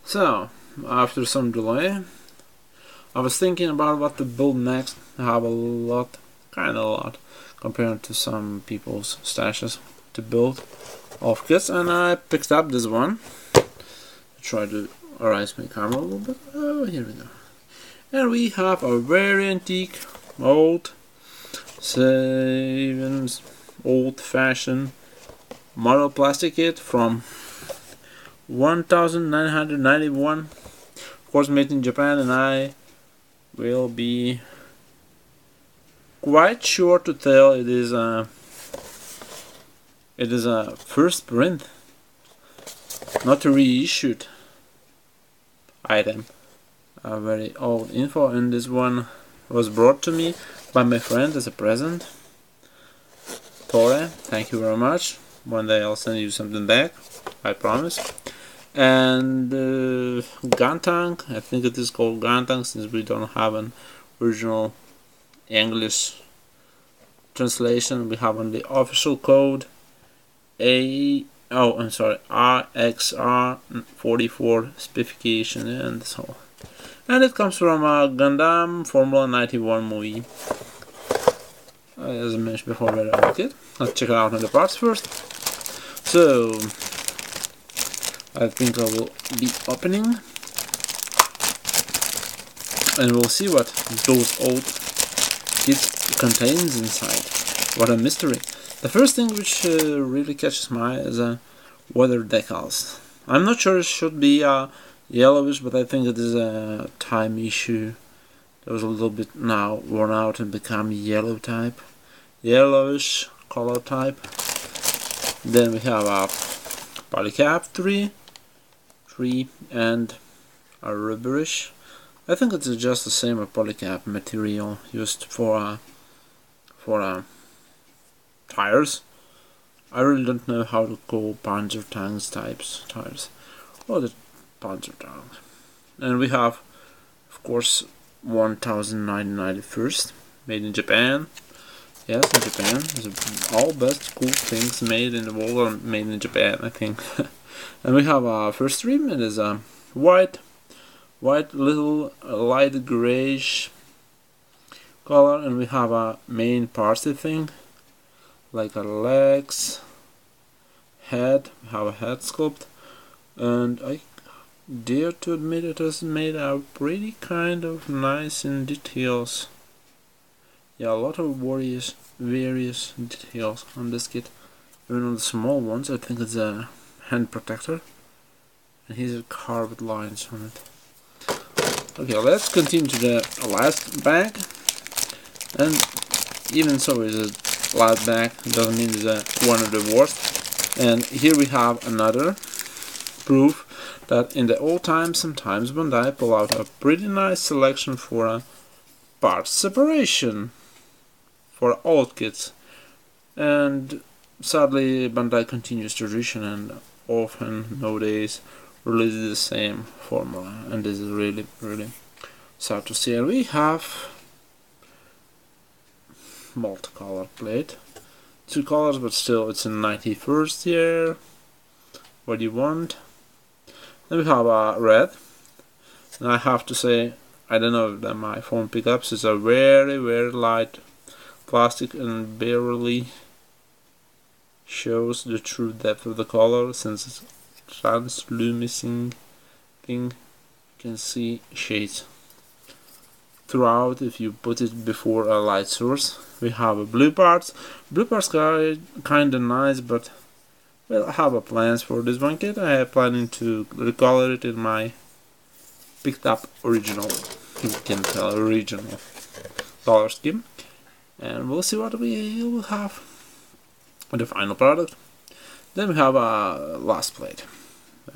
So, after some delay, I was thinking about what to build next. I have a lot, kinda a lot, compared to some people's stashes to build of kits, and I picked up this one. Try to erase my camera a little bit. Oh, here we go. And we have a very antique, old, old-fashioned model plastic kit from 1991. Of course, made in Japan, and I will be quite sure to tell it is a first print, not a reissued item. A very old info, and this one was brought to me by my friend as a present. Tore, thank you very much. One day I'll send you something back, I promise. And Gantang, I think it is called Gantang since we don't have an original English translation. We have on the official code RXR-44 specification and so. And it comes from a Gundam Formula 91 movie. As I mentioned before, very old kit. Let's check it out on the parts first. So, I think I will be opening, and we'll see what those old kits contains inside. What a mystery. The first thing which really catches my eye is weather decals. I'm not sure it should be yellowish, but I think it is a time issue. It was a little bit now worn out and become yellowish color type. Then we have a polycap 3 and a rubberish. I think it is just the same polycap material used for tires. I really don't know how to call Panzer tanks types tires, or the Panzer tanks. And we have, of course, 1991, made in Japan. Yes, in Japan. All best cool things made in the world are made in Japan, I think. And we have our first stream. It is a white little light grayish color, and we have a main parts thing, like a legs, head. We have a head sculpt, and I dare to admit it is made out pretty kind of nice in details. Yeah, a lot of various details on this kit. Even on the small ones, I think it's a hand protector, and here's a carved lines on it. Okay, let's continue to the last bag. And even so, is a last bag doesn't mean it's one of the worst. And here we have another proof that in the old times, sometimes Bandai pull out a pretty nice selection for a parts separation for old kits. And sadly, Bandai continues tradition and often nowadays releases the same formula, and this is really sad to see. And we have multicolor plate, 2 colors, but still it's in 91st year. What do you want? Then we have a red, and I have to say, I don't know if my phone pickups. It's a very light plastic and barely shows the true depth of the color, since it's transluminescent thing. You can see shades throughout if you put it before a light source. We have a blue parts. Blue parts are kinda nice, but well, I have plans for this one kit. I am planning to recolor it in my picked up original, you can tell, original color scheme, and we'll see what we will have with the final product. Then we have a last plate,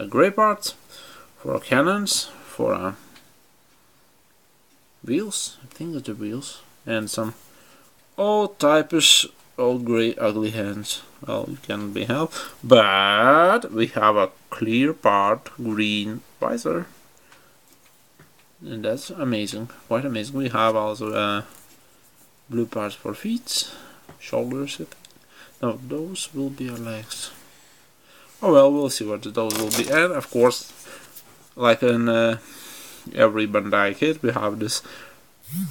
gray parts for cannons, for wheels, I think it's the wheels, and some old typish old grey ugly hands. Well, you can be helped, but we have a clear part green visor, and that's amazing, quite amazing. We have also blue parts for feet, shoulders. No, those will be our legs. Oh well, we'll see what those will be. And of course, like in every Bandai kit, we have this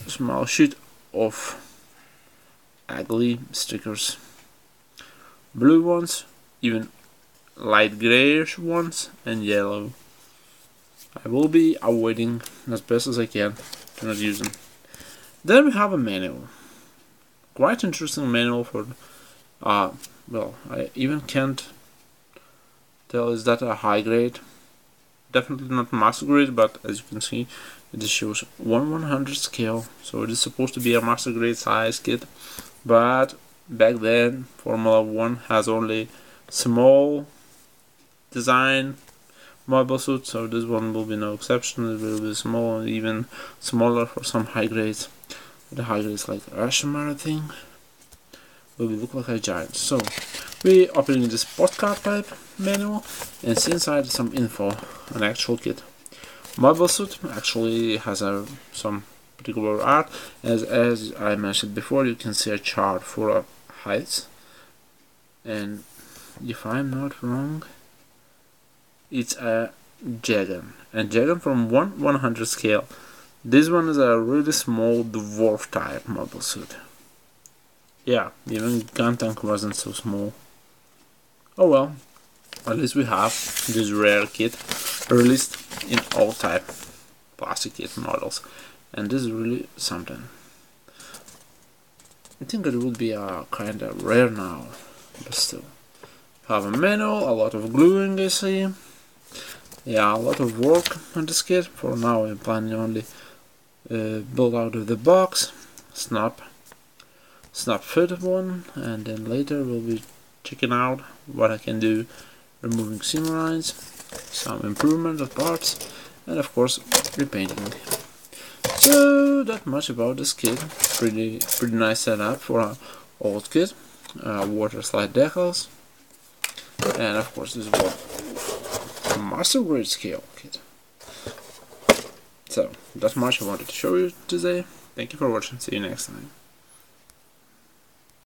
small sheet of ugly stickers. Blue ones, even light grayish ones, and yellow. I will be avoiding as best as I can to not use them. Then we have a manual. Quite interesting manual for, well, I even can't tell is that a high grade. Definitely not master grade, but as you can see, it just shows 1/100 scale, so it is supposed to be a master grade size kit. But back then, Formula 1 has only small design mobile suit, so this one will be no exception. It will be small and even smaller for some high grades. The high grades like RXR, I think, will look like a giant. So we open this postcard type manual and see inside some info on actual kit. Mobile suit actually has some particular art. As I mentioned before, you can see a chart for heights, and if I'm not wrong, it's a Jagan, and Jagan from 1/100 scale. This one is a really small dwarf type mobile suit. Yeah, even gun tank wasn't so small. Oh well, at least we have this rare kit released in all type plastic kit models, and this is really something. I think it would be a kinda rare now, but still. Have a manual, a lot of gluing I see. Yeah, a lot of work on this kit. For now I'm planning only build out of the box, snap fit one, and then later we'll be checking out what I can do, removing seam lines, some improvement of parts, and of course repainting. So that much about this kit. Pretty nice setup for an old kit. Water slide decals, and of course this is a master grade scale kit. So that's much I wanted to show you today. Thank you for watching. See you next time.